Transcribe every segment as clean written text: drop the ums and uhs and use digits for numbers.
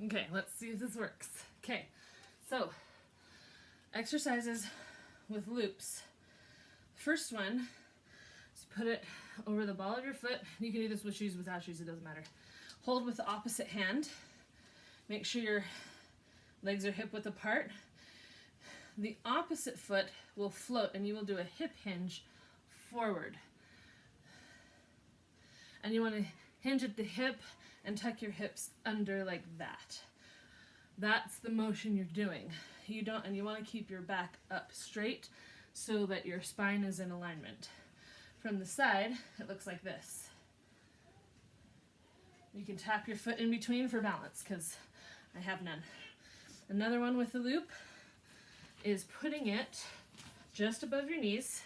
Okay, let's see if this works. Okay, so exercises with loops. First one is put it over the ball of your foot. You can do this with shoes, without shoes, it doesn't matter. Hold with the opposite hand. Make sure your legs are hip width apart. The opposite foot will float and you will do a hip hinge forward. And you want to hinge at the hip and tuck your hips under like that. That's the motion you're doing. And you want to keep your back up straight so that your spine is in alignment. From the side, it looks like this. You can tap your foot in between for balance, because I have none. Another one with the loop is putting it just above your knees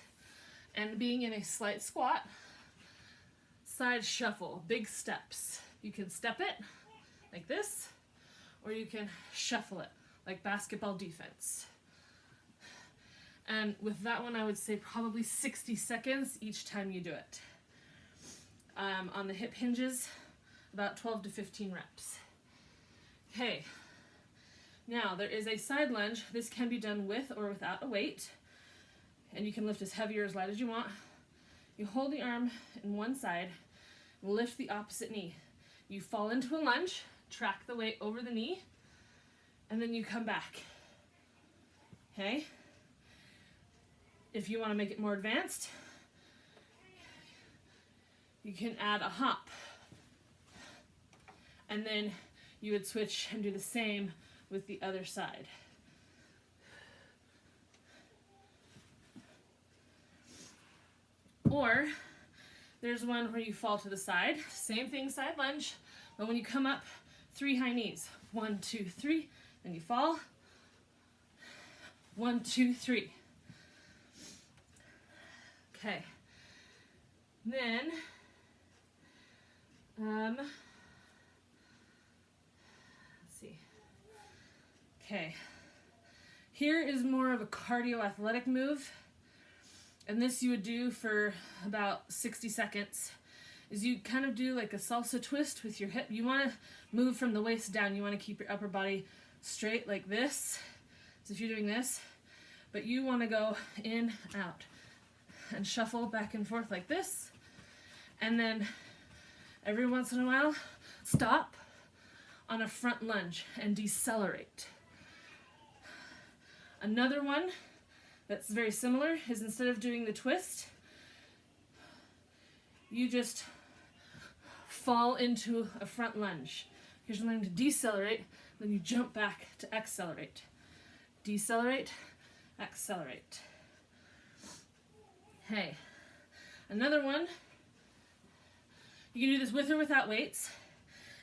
and being in a slight squat, side shuffle, big steps. You can step it like this, or you can shuffle it like basketball defense. And with that one, I would say probably 60 seconds each time you do it. On the hip hinges, about 12 to 15 reps. Okay, now there is a side lunge. This can be done with or without a weight, and you can lift as heavy or as light as you want. You hold the arm in one side, lift the opposite knee. You fall into a lunge, track the weight over the knee, and then you come back. Okay? If you want to make it more advanced, you can add a hop. And then you would switch and do the same with the other side. Or there's one where you fall to the side, same thing, side lunge, but when you come up, 3 high knees. 1, 2, 3, then you fall. 1, 2, 3. Okay. Then, let's see. Okay. Here is more of a cardio athletic move. And this you would do for about 60 seconds. Is you kind of do like a salsa twist with your hip. You want to move from the waist down. You want to keep your upper body straight like this. So if you're doing this, but you want to go in, out, and shuffle back and forth like this. And then every once in a while, stop on a front lunge and decelerate. Another one that's very similar is instead of doing the twist, you just fall into a front lunge. Here's learning to decelerate, then you jump back to accelerate. Decelerate, accelerate. Hey, another one, you can do this with or without weights,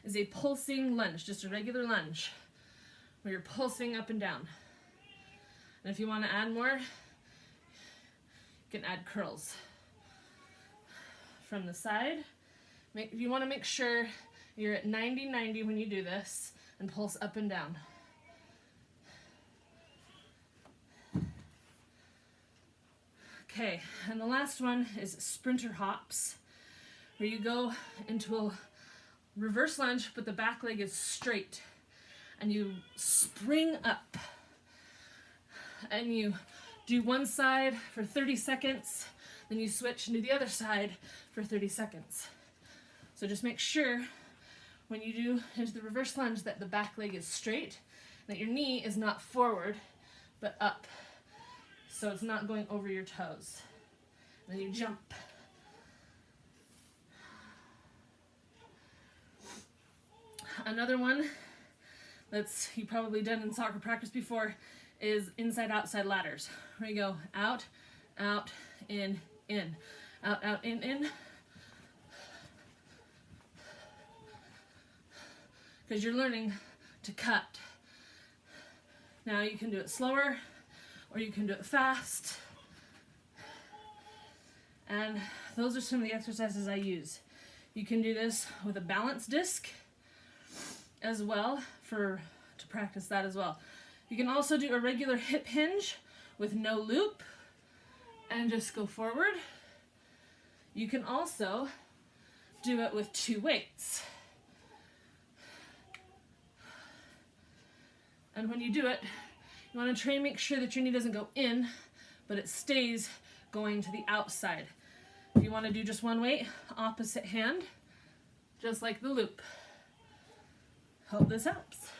is a pulsing lunge, just a regular lunge, where you're pulsing up and down. And if you want to add more, you can add curls. From the side, you want to make sure you're at 90-90 when you do this, and pulse up and down. Okay, and the last one is sprinter hops, where you go into a reverse lunge, but the back leg is straight, and you spring up, and you do one side for 30 seconds, then you switch and do the other side for 30 seconds. So just make sure when you do into the reverse lunge that the back leg is straight, that your knee is not forward, but up. So it's not going over your toes. Then you jump. Another one that's you've probably done in soccer practice before is inside-outside ladders, where you go out, out, in, out, out, in. Because you're learning to cut. Now you can do it slower, or you can do it fast. And those are some of the exercises I use. You can do this with a balance disc as well to practice that as well. You can also do a regular hip hinge with no loop and just go forward. You can also do it with 2 weights. And when you do it, you want to try and make sure that your knee doesn't go in, but it stays going to the outside. If you want to do just one weight, opposite hand, just like the loop. Hope this helps.